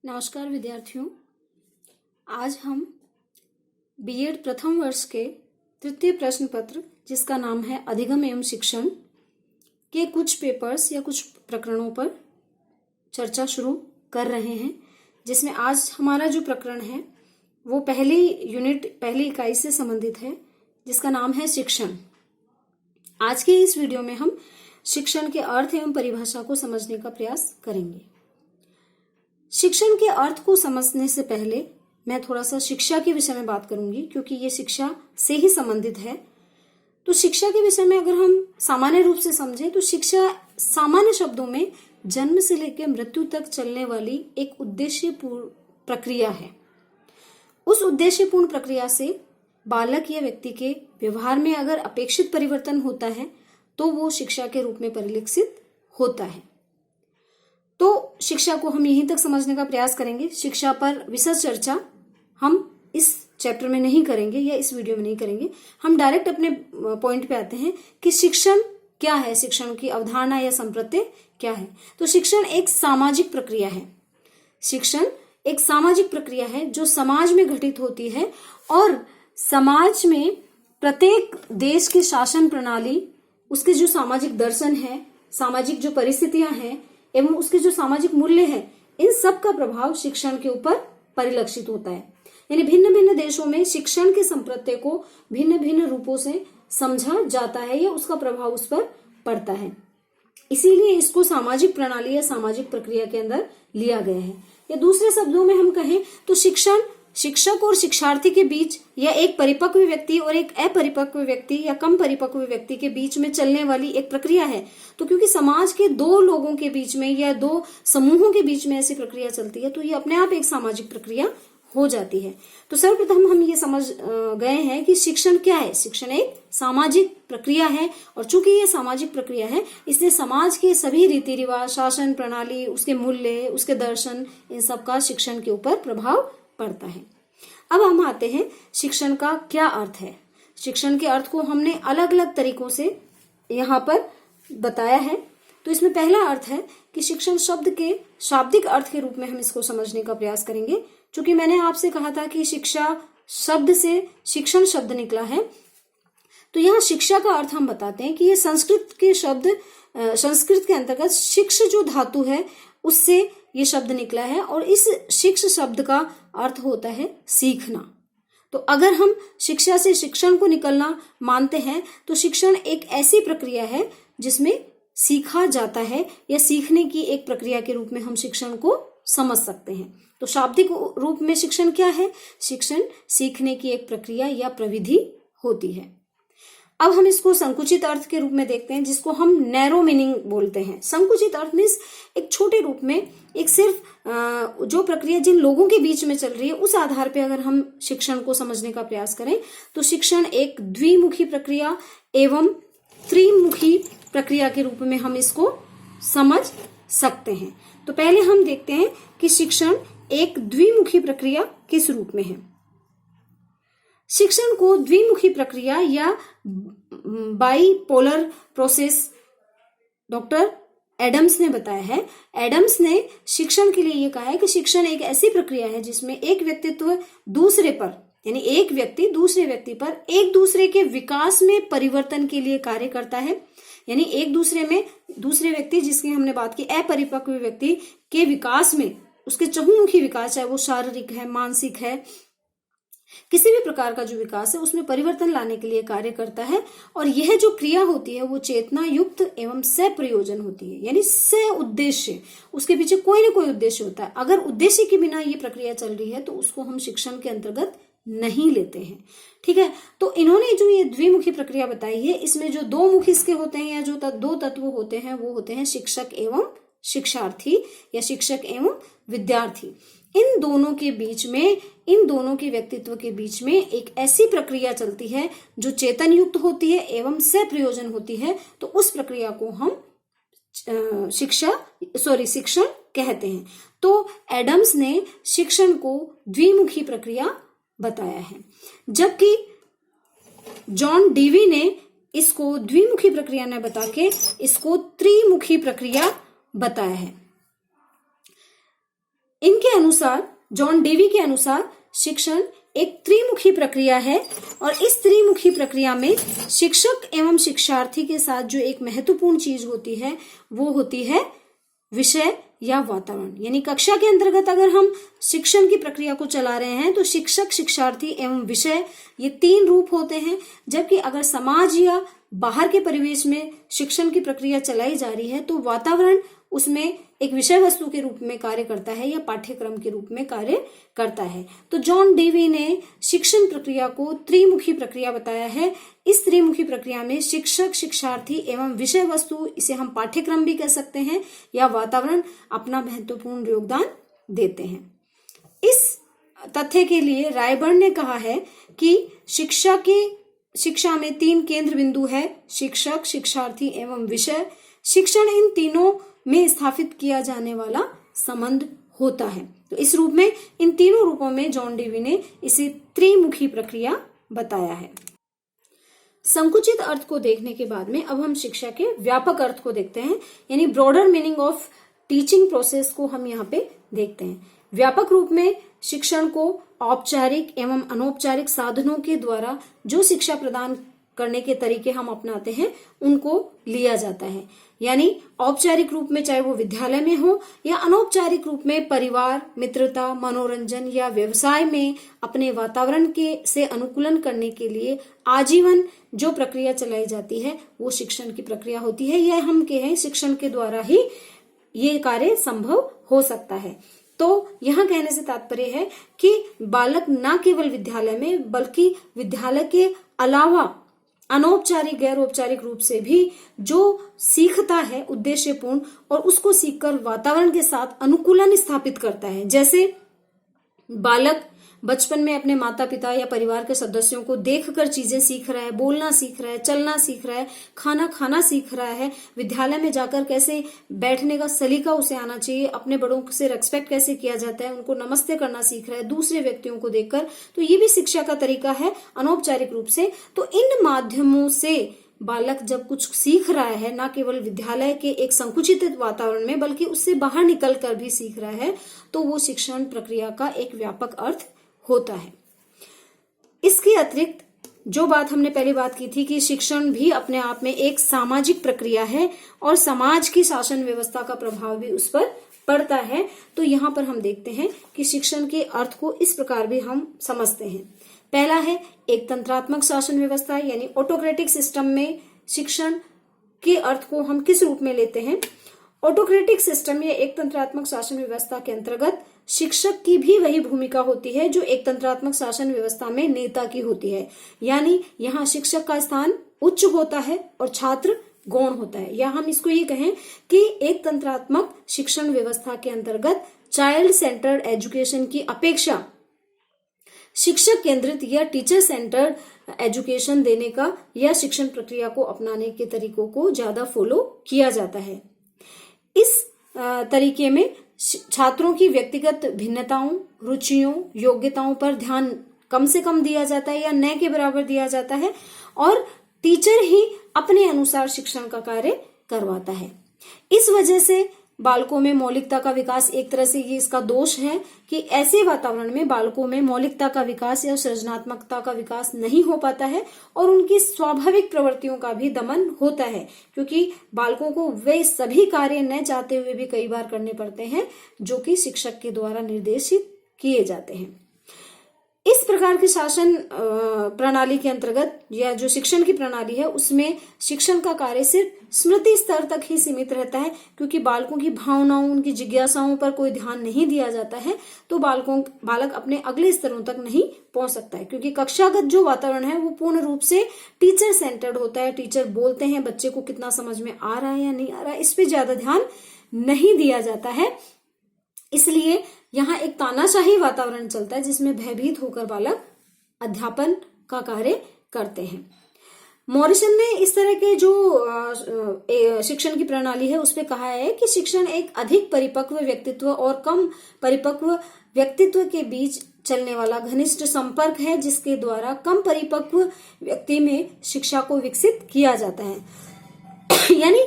नमस्कार विद्यार्थियों, आज हम बीएड प्रथम वर्ष के तृतीय प्रश्न पत्र जिसका नाम है अधिगम एवं शिक्षण के कुछ पेपर्स या कुछ प्रकरणों पर चर्चा शुरू कर रहे हैं। जिसमें आज हमारा जो प्रकरण है वो पहली इकाई से संबंधित है जिसका नाम है शिक्षण। आज के इस वीडियो में हम शिक्षण के अर्थ एवं परिभाषा को समझने का प्रयास करेंगे। शिक्षण के अर्थ को समझने से पहले मैं थोड़ा सा शिक्षा के विषय में बात करूंगी, क्योंकि ये शिक्षा से ही संबंधित है। तो शिक्षा के विषय में अगर हम सामान्य रूप से समझें तो शिक्षा सामान्य शब्दों में जन्म से लेकर मृत्यु तक चलने वाली एक उद्देश्यपूर्ण प्रक्रिया है। उस उद्देश्यपूर्ण प्रक्रिया से बालक या व्यक्ति के व्यवहार में अगर अपेक्षित परिवर्तन होता है तो वो शिक्षा के रूप में परिलक्षित होता है। तो शिक्षा को हम यहीं तक समझने का प्रयास करेंगे। शिक्षा पर विशद चर्चा हम इस चैप्टर में नहीं करेंगे या इस वीडियो में नहीं करेंगे। हम डायरेक्ट अपने पॉइंट पे आते हैं कि शिक्षण क्या है, शिक्षण की अवधारणा या संप्रत्यय क्या है। तो शिक्षण एक सामाजिक प्रक्रिया है। शिक्षण एक सामाजिक प्रक्रिया है जो समाज में घटित होती है और समाज में प्रत्येक देश की शासन प्रणाली, उसके जो सामाजिक दर्शन है, सामाजिक जो परिस्थितियां हैं एवं उसके जो सामाजिक मूल्य है, इन सब का प्रभाव शिक्षण के ऊपर परिलक्षित होता है। यानी भिन्न भिन्न देशों में शिक्षण के संप्रत्यय को भिन्न भिन्न रूपों से समझा जाता है या उसका प्रभाव उस पर पड़ता है। इसीलिए इसको सामाजिक प्रणाली या सामाजिक प्रक्रिया के अंदर लिया गया है। या दूसरे शब्दों में हम कहें तो शिक्षण शिक्षक और शिक्षार्थी के बीच या एक परिपक्व व्यक्ति और एक अपरिपक्व व्यक्ति या कम परिपक्व व्यक्ति के बीच में चलने वाली एक प्रक्रिया है। तो क्योंकि समाज के दो लोगों के बीच में या दो समूहों के बीच में ऐसी प्रक्रिया चलती है तो ये अपने आप एक सामाजिक प्रक्रिया हो जाती है। तो सर्वप्रथम हम ये समझ गए हैं कि शिक्षण क्या है। शिक्षण एक सामाजिक प्रक्रिया है और चूंकि ये सामाजिक प्रक्रिया है इसलिए समाज के सभी रीति रिवाज, शासन प्रणाली, उसके मूल्य, उसके दर्शन, इन सब का शिक्षण के ऊपर प्रभाव पड़ता है। अब हम आते हैं शिक्षण का क्या अर्थ है। शिक्षण के अर्थ को हमने अलग अलग तरीकों से यहाँ पर बताया है। तो इसमें पहला अर्थ है कि शिक्षण शब्द के शाब्दिक अर्थ के रूप में हम इसको समझने का प्रयास करेंगे। चूंकि मैंने आपसे कहा था कि शिक्षा शब्द से शिक्षण शब्द निकला है, तो यहाँ शिक्षा का अर्थ हम बताते हैं कि ये संस्कृत के अंतर्गत शिक्ष जो धातु है उससे ये शब्द निकला है और इस शिक्ष शब्द का अर्थ होता है सीखना। तो अगर हम शिक्षा से शिक्षण को निकलना मानते हैं तो शिक्षण एक ऐसी प्रक्रिया है जिसमें सीखा जाता है या सीखने की एक प्रक्रिया के रूप में हम शिक्षण को समझ सकते हैं। तो शाब्दिक रूप में शिक्षण क्या है? शिक्षण सीखने की एक प्रक्रिया या प्रविधि होती है। अब हम इसको संकुचित अर्थ के रूप में देखते हैं जिसको हम नैरो मीनिंग बोलते हैं। संकुचित अर्थ मीन्स एक छोटे रूप में, एक सिर्फ जो प्रक्रिया जिन लोगों के बीच में चल रही है उस आधार पे अगर हम शिक्षण को समझने का प्रयास करें तो शिक्षण एक द्विमुखी प्रक्रिया एवं त्रिमुखी प्रक्रिया के रूप में हम इसको समझ सकते हैं। तो पहले हम देखते हैं कि शिक्षण एक द्विमुखी प्रक्रिया किस रूप में है। शिक्षण को द्विमुखी प्रक्रिया या बाइपोलर प्रोसेस डॉक्टर एडम्स ने बताया है। एडम्स ने शिक्षण के लिए ये कहा है कि शिक्षण एक ऐसी प्रक्रिया है जिसमें एक व्यक्तित्व दूसरे पर, यानी एक व्यक्ति दूसरे व्यक्ति पर एक दूसरे के विकास में परिवर्तन के लिए कार्य करता है। यानी एक दूसरे में दूसरे व्यक्ति, जिसकी हमने बात की अपरिपक्व व्यक्ति के विकास में, उसके चहुमुखी विकास, चाहे वो शारीरिक है, मानसिक है, किसी भी प्रकार का जो विकास है उसमें परिवर्तन लाने के लिए कार्य करता है। और यह जो क्रिया होती है वो चेतना युक्त एवं सप्रयोजन होती है। यानी से उद्देश्य, उसके पीछे कोई ना कोई उद्देश्य होता है। अगर उद्देश्य के बिना ये प्रक्रिया चल रही है तो उसको हम शिक्षण के अंतर्गत नहीं लेते हैं। ठीक है। तो इन्होंने जो ये द्विमुखी प्रक्रिया बताई है इसमें जो दो मुख इसके होते हैं या जो दो तत्व होते हैं वो होते हैं शिक्षक एवं शिक्षार्थी या शिक्षक एवं विद्यार्थी। इन दोनों के बीच में, इन दोनों के व्यक्तित्व के बीच में एक ऐसी प्रक्रिया चलती है जो चेतन युक्त होती है एवं सप्रयोजन होती है। तो उस प्रक्रिया को हम शिक्षण कहते हैं। तो एडम्स ने शिक्षण को द्विमुखी प्रक्रिया बताया है, जबकि जॉन डीवी ने इसको द्विमुखी प्रक्रिया ने बता के इसको त्रिमुखी प्रक्रिया बताया है। इनके अनुसार, जॉन डेवी के अनुसार, शिक्षण एक त्रिमुखी प्रक्रिया है और इस त्रिमुखी प्रक्रिया में शिक्षक एवं शिक्षार्थी के साथ जो एक महत्वपूर्ण चीज होती है वो होती है विषय या वातावरण। यानी कक्षा के अंतर्गत अगर हम शिक्षण की प्रक्रिया को चला रहे हैं तो शिक्षक, शिक्षार्थी एवं विषय, ये तीन रूप होते हैं। जबकि अगर समाज या बाहर के परिवेश में शिक्षण की प्रक्रिया चलाई जा रही है तो वातावरण उसमें एक विषय वस्तु के रूप में कार्य करता है या पाठ्यक्रम के रूप में कार्य करता है। तो जॉन डेवी ने शिक्षण प्रक्रिया को त्रिमुखी प्रक्रिया बताया है। इस त्रिमुखी प्रक्रिया में शिक्षक, शिक्षार्थी एवं विषय वस्तु, इसे हम पाठ्यक्रम भी कह सकते हैं, या वातावरण अपना महत्वपूर्ण योगदान देते हैं। इस तथ्य के लिए रायबर्न ने कहा है कि शिक्षा में तीन केंद्र बिंदु है: शिक्षक, शिक्षार्थी एवं विषय। शिक्षण इन तीनों में स्थापित किया जाने वाला संबंध होता है। तो इस रूप में, इन तीनों रूपों में जॉन डेवी ने इसे त्रिमुखी प्रक्रिया बताया है। संकुचित अर्थ को देखने के बाद में अब हम शिक्षा के व्यापक अर्थ को देखते हैं, यानी broader meaning of teaching process को हम यहाँ पे देखते हैं। व्यापक रूप में शिक्षण को औपचारिक एवं अनौपचारिक साधनों के द्वारा जो शिक्षा प्रदान करने के तरीके हम अपनाते हैं उनको लिया जाता है। यानी औपचारिक रूप में चाहे वो विद्यालय में हो या अनौपचारिक रूप में परिवार, मित्रता, मनोरंजन या व्यवसाय में अपने वातावरण के से अनुकूलन करने के लिए आजीवन जो प्रक्रिया चलाई जाती है वो शिक्षण की प्रक्रिया होती है। यह हम कहें शिक्षण के द्वारा ही ये कार्य संभव हो सकता है। तो यहाँ कहने से तात्पर्य है कि बालक न केवल विद्यालय में बल्कि विद्यालय के अलावा अनौपचारिक, गैर औपचारिक रूप से भी जो सीखता है उद्देश्यपूर्ण, और उसको सीखकर वातावरण के साथ अनुकूलन स्थापित करता है। जैसे बालक बचपन में अपने माता पिता या परिवार के सदस्यों को देखकर चीजें सीख रहा है, बोलना सीख रहा है, चलना सीख रहा है, खाना खाना सीख रहा है, विद्यालय में जाकर कैसे बैठने का सलीका उसे आना चाहिए, अपने बड़ों से रेस्पेक्ट कैसे किया जाता है, उनको नमस्ते करना सीख रहा है दूसरे व्यक्तियों को देखकर। तो ये भी शिक्षा का तरीका है अनौपचारिक रूप से। तो इन माध्यमों से बालक जब कुछ सीख रहा है, न केवल विद्यालय के एक संकुचित वातावरण में बल्कि उससे बाहर निकल कर भी सीख रहा है, तो वो शिक्षण प्रक्रिया का एक व्यापक अर्थ होता है। इसके अतिरिक्त जो बात हमने पहले बात की थी कि शिक्षण भी अपने आप में एक सामाजिक प्रक्रिया है और समाज की शासन व्यवस्था का प्रभाव भी उस पर पड़ता है। तो यहाँ पर हम देखते हैं कि शिक्षण के अर्थ को इस प्रकार भी हम समझते हैं। पहला है एक तंत्रात्मक शासन व्यवस्था, यानी ऑटोक्रेटिक सिस्टम में शिक्षण के अर्थ को हम किस रूप में लेते हैं। ऑटोक्रेटिक सिस्टम या एक तंत्रात्मक शासन व्यवस्था के अंतर्गत शिक्षक की भी वही भूमिका होती है जो एक तंत्रात्मक शासन व्यवस्था में नेता की होती है। यानी यहाँ शिक्षक का स्थान उच्च होता है और छात्र गौण होता है। या हम इसको ये कहें कि एक तंत्रात्मक शिक्षण व्यवस्था के अंतर्गत चाइल्ड सेंटर्ड एजुकेशन की अपेक्षा शिक्षक केंद्रित या टीचर सेंटर्ड एजुकेशन देने का या शिक्षण प्रक्रिया को अपनाने के तरीकों को ज्यादा फॉलो किया जाता है। इस तरीके में छात्रों की व्यक्तिगत भिन्नताओं, रुचियों, योग्यताओं पर ध्यान कम से कम दिया जाता है या न के बराबर दिया जाता है और टीचर ही अपने अनुसार शिक्षण का कार्य करवाता है। इस वजह से बालकों में मौलिकता का विकास, एक तरह से ये इसका दोष है कि ऐसे वातावरण में बालकों में मौलिकता का विकास या सृजनात्मकता का विकास नहीं हो पाता है और उनकी स्वाभाविक प्रवृत्तियों का भी दमन होता है, क्योंकि बालकों को वे सभी कार्य न चाहते हुए भी कई बार करने पड़ते हैं जो कि शिक्षक के द्वारा निर्देशित किए जाते हैं। इस प्रकार की शासन प्रणाली के अंतर्गत या जो शिक्षण की प्रणाली है उसमें शिक्षण का कार्य सिर्फ स्मृति स्तर तक ही सीमित रहता है, क्योंकि बालकों की भावनाओं, उनकी जिज्ञासाओं पर कोई ध्यान नहीं दिया जाता है तो बालक अपने अगले स्तरों तक नहीं पहुंच सकता है। क्योंकि कक्षागत जो वातावरण है वो पूर्ण रूप से टीचर सेंटर्ड होता है। टीचर बोलते हैं, बच्चे को कितना समझ में आ रहा है या नहीं आ रहा है इस पे ज्यादा ध्यान नहीं दिया जाता है। इसलिए यहाँ एक तानाशाही वातावरण चलता है जिसमें भयभीत होकर बालक अध्यापन का कार्य करते हैं। मॉरिसन ने इस तरह के जो शिक्षण की प्रणाली है उस पे कहा है कि शिक्षण एक अधिक परिपक्व व्यक्तित्व और कम परिपक्व व्यक्तित्व के बीच चलने वाला घनिष्ठ संपर्क है, जिसके द्वारा कम परिपक्व व्यक्ति में शिक्षा को विकसित किया जाता है। यानी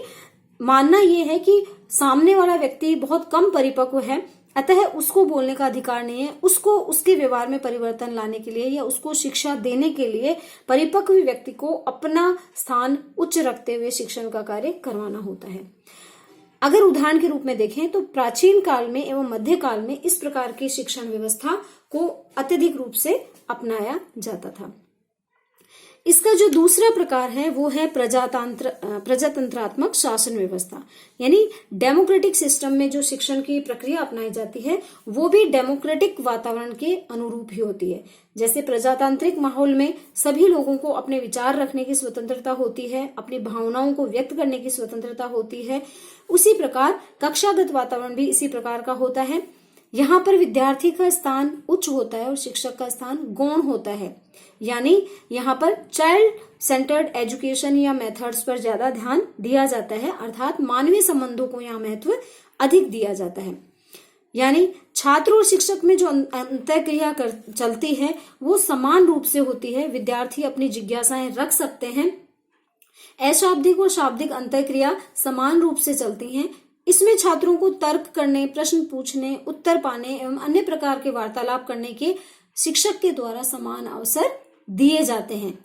मानना यह है कि सामने वाला व्यक्ति बहुत कम परिपक्व है अतः उसको बोलने का अधिकार नहीं है। उसको उसके व्यवहार में परिवर्तन लाने के लिए या उसको शिक्षा देने के लिए परिपक्व व्यक्ति को अपना स्थान उच्च रखते हुए शिक्षण का कार्य करवाना होता है। अगर उदाहरण के रूप में देखें तो प्राचीन काल में एवं मध्य काल में इस प्रकार की शिक्षण व्यवस्था को अत्यधिक रूप से अपनाया जाता था। इसका जो दूसरा प्रकार है वो है प्रजातंत्रात्मक शासन व्यवस्था, यानी डेमोक्रेटिक सिस्टम में जो शिक्षण की प्रक्रिया अपनाई जाती है वो भी डेमोक्रेटिक वातावरण के अनुरूप ही होती है। जैसे प्रजातांत्रिक माहौल में सभी लोगों को अपने विचार रखने की स्वतंत्रता होती है, अपनी भावनाओं को व्यक्त करने की स्वतंत्रता होती है, उसी प्रकार कक्षागत वातावरण भी इसी प्रकार का होता है। यहाँ पर विद्यार्थी का स्थान उच्च होता है और शिक्षक का स्थान गौण होता है, यानी यहाँ पर चाइल्ड सेंटर्ड एजुकेशन या मेथड्स पर ज्यादा ध्यान दिया जाता है, अर्थात मानवीय संबंधों को यहाँ महत्व अधिक दिया जाता है। यानी छात्र और शिक्षक में जो अंतःक्रिया चलती है वो समान रूप से होती है। विद्यार्थी अपनी जिज्ञासाएं रख सकते हैं। अशाब्दिक और शाब्दिक अंतःक्रिया समान रूप से चलती हैं। इसमें छात्रों को तर्क करने, प्रश्न पूछने, उत्तर पाने एवं अन्य प्रकार के वार्तालाप करने के शिक्षक के द्वारा समान अवसर दिए जाते हैं।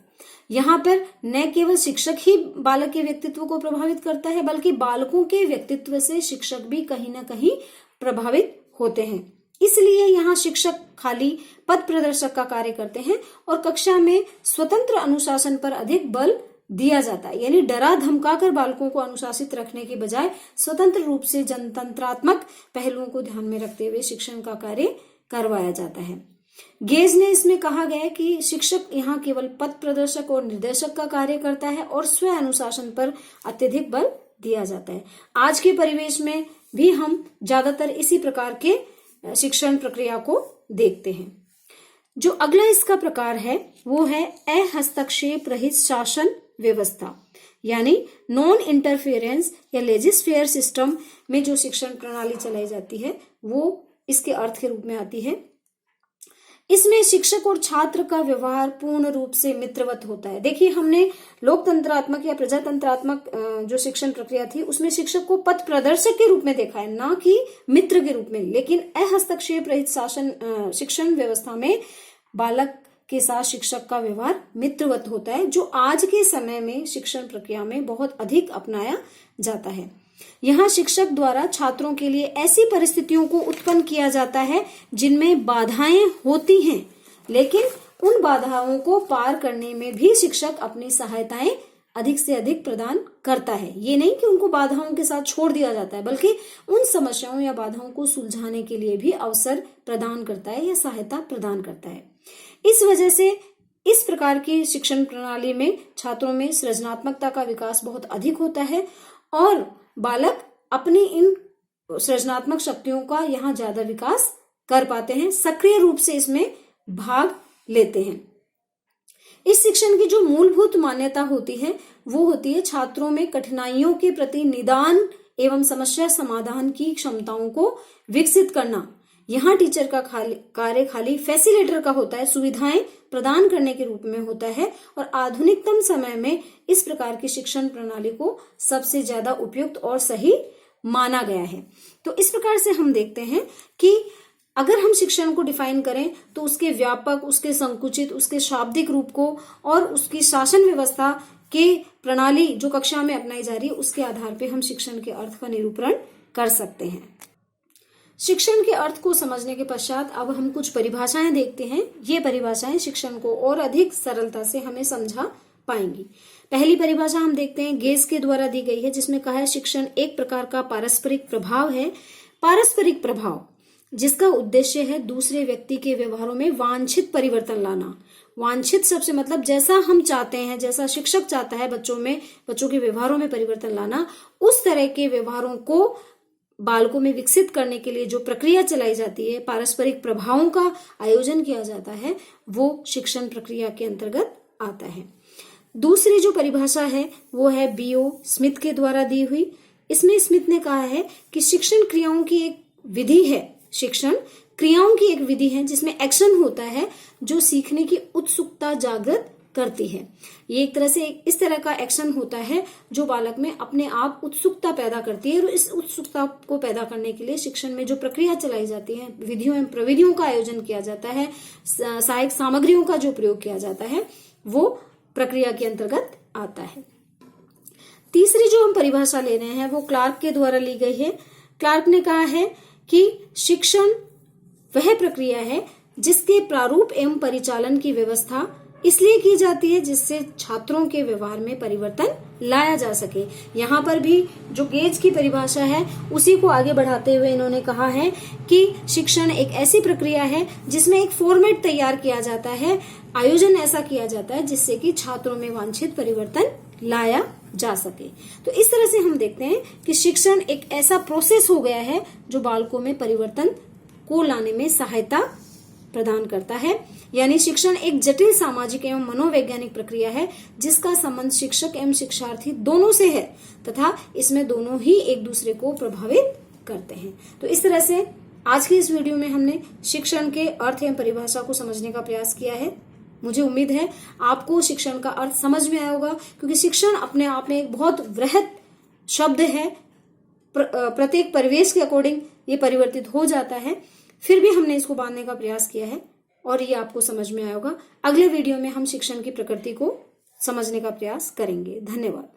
यहाँ पर न केवल शिक्षक ही बालक के व्यक्तित्व को प्रभावित करता है बल्कि बालकों के व्यक्तित्व से शिक्षक भी कहीं ना कहीं प्रभावित होते हैं। इसलिए यहाँ शिक्षक खाली पथ प्रदर्शक का कार्य करते हैं और कक्षा में स्वतंत्र अनुशासन पर अधिक बल दिया जाता है, यानी डरा धमकाकर बालकों को अनुशासित रखने के बजाय स्वतंत्र रूप से जनतंत्रात्मक पहलुओं को ध्यान में रखते हुए शिक्षण का कार्य करवाया जाता है। गेज ने इसमें कहा गया है कि शिक्षक यहाँ केवल पथ प्रदर्शक और निर्देशक का कार्य करता है और स्व अनुशासन पर अत्यधिक बल दिया जाता है। आज के परिवेश में भी हम ज्यादातर इसी प्रकार के शिक्षण प्रक्रिया को देखते हैं। जो अगला इसका प्रकार है वो है अहस्तक्षेप रहित शासन व्यवस्था, यानी नॉन इंटरफेरेंस या लेजिस्फेयर सिस्टम में जो शिक्षण प्रणाली चलाई जाती है वो इसके अर्थ के रूप में आती है। इसमें शिक्षक और छात्र का व्यवहार पूर्ण रूप से मित्रवत होता है। देखिए, हमने लोकतंत्रात्मक या प्रजातंत्रात्मक जो शिक्षण प्रक्रिया थी उसमें शिक्षक को पथ प्रदर्शक के रूप में देखा है, ना कि मित्र के रूप में। लेकिन अहस्तक्षेप रहित शासन शिक्षण व्यवस्था में बालक के साथ शिक्षक का व्यवहार मित्रवत होता है, जो आज के समय में शिक्षण प्रक्रिया में बहुत अधिक अपनाया जाता है। यहाँ शिक्षक द्वारा छात्रों के लिए ऐसी परिस्थितियों को उत्पन्न किया जाता है जिनमें बाधाएं होती हैं, लेकिन उन बाधाओं को पार करने में भी शिक्षक अपनी सहायताएं अधिक से अधिक प्रदान करता है। ये नहीं कि उनको बाधाओं के साथ छोड़ दिया जाता है, बल्कि उन समस्याओं या बाधाओं को सुलझाने के लिए भी अवसर प्रदान करता है या सहायता प्रदान करता है। इस वजह से इस प्रकार की शिक्षण प्रणाली में छात्रों में सृजनात्मकता का विकास बहुत अधिक होता है और बालक अपनी इन सृजनात्मक शक्तियों का यहाँ ज्यादा विकास कर पाते हैं, सक्रिय रूप से इसमें भाग लेते हैं। इस शिक्षण की जो मूलभूत मान्यता होती है वो होती है छात्रों में कठिनाइयों के प्रति निदान एवं समस्या समाधान की क्षमताओं को विकसित करना। यहाँ टीचर का कार्य खाली फैसिलिटेटर का होता है, सुविधाएं प्रदान करने के रूप में होता है और आधुनिकतम समय में इस प्रकार की शिक्षण प्रणाली को सबसे ज्यादा उपयुक्त और सही माना गया है। तो इस प्रकार से हम देखते हैं कि अगर हम शिक्षण को डिफाइन करें तो उसके व्यापक, उसके संकुचित, उसके शाब्दिक रूप को और उसकी शासन व्यवस्था के प्रणाली जो कक्षा में अपनाई जा रही है उसके आधार पर हम शिक्षण के अर्थ का निरूपण कर सकते हैं। शिक्षण के अर्थ को समझने के पश्चात अब हम कुछ परिभाषाएं देखते हैं। ये परिभाषाएं शिक्षण को और अधिक सरलता से हमें समझा पाएंगी। पहली परिभाषा हम देखते हैं, गेज के द्वारा दी गई है, जिसमें कहा है शिक्षण एक प्रकार का पारस्परिक प्रभाव है। पारस्परिक प्रभाव जिसका उद्देश्य है दूसरे व्यक्ति के व्यवहारों में वांछित परिवर्तन लाना। वांछित शब्द से मतलब जैसा हम चाहते हैं, जैसा शिक्षक चाहता है बच्चों के व्यवहारों में परिवर्तन लाना, उस तरह के व्यवहारों को बालकों में विकसित करने के लिए जो प्रक्रिया चलाई जाती है, पारस्परिक प्रभावों का आयोजन किया जाता है, वो शिक्षण प्रक्रिया के अंतर्गत आता है। दूसरी जो परिभाषा है वो है B.O. स्मिथ के द्वारा दी हुई। इसमें स्मिथ ने कहा है कि शिक्षण क्रियाओं की एक विधि है। शिक्षण क्रियाओं की एक विधि है जिसमें एक्शन होता है जो सीखने की उत्सुकता जागृत करती है। ये एक तरह से इस तरह का एक्शन होता है जो बालक में अपने आप उत्सुकता पैदा करती है, और इस उत्सुकता को पैदा करने के लिए शिक्षण में जो प्रक्रिया चलाई जाती है, विधियों एवं प्रविधियों का आयोजन किया जाता है, सहायक सामग्रियों का जो प्रयोग किया जाता है, वो प्रक्रिया के अंतर्गत आता है। तीसरी जो हम परिभाषा ले रहे हैं वो क्लार्क के द्वारा ली गई है। क्लार्क ने कहा है कि शिक्षण वह प्रक्रिया है जिसके प्रारूप एवं परिचालन की व्यवस्था इसलिए की जाती है जिससे छात्रों के व्यवहार में परिवर्तन लाया जा सके। यहाँ पर भी जो गेज की परिभाषा है उसी को आगे बढ़ाते हुए इन्होंने कहा है कि शिक्षण एक ऐसी प्रक्रिया है जिसमें एक फॉर्मेट तैयार किया जाता है, आयोजन ऐसा किया जाता है जिससे कि छात्रों में वांछित परिवर्तन लाया जा सके। तो इस तरह से हम देखते हैं कि शिक्षण एक ऐसा प्रोसेस हो गया है जो बालकों में परिवर्तन को लाने में सहायता प्रदान करता है। यानी शिक्षण एक जटिल सामाजिक एवं मनोवैज्ञानिक प्रक्रिया है जिसका संबंध शिक्षक एवं शिक्षार्थी दोनों से है तथा इसमें दोनों ही एक दूसरे को प्रभावित करते हैं। तो इस तरह से आज की इस वीडियो में हमने शिक्षण के अर्थ एवं परिभाषा को समझने का प्रयास किया है। मुझे उम्मीद है आपको शिक्षण का अर्थ समझ में आया होगा, क्योंकि शिक्षण अपने आप में एक बहुत वृहद शब्द है। प्रत्येक परिवेश के अकॉर्डिंग ये परिवर्तित हो जाता है, फिर भी हमने इसको बांधने का प्रयास किया है और ये आपको समझ में आया होगा। अगले वीडियो में हम शिक्षण की प्रकृति को समझने का प्रयास करेंगे। धन्यवाद।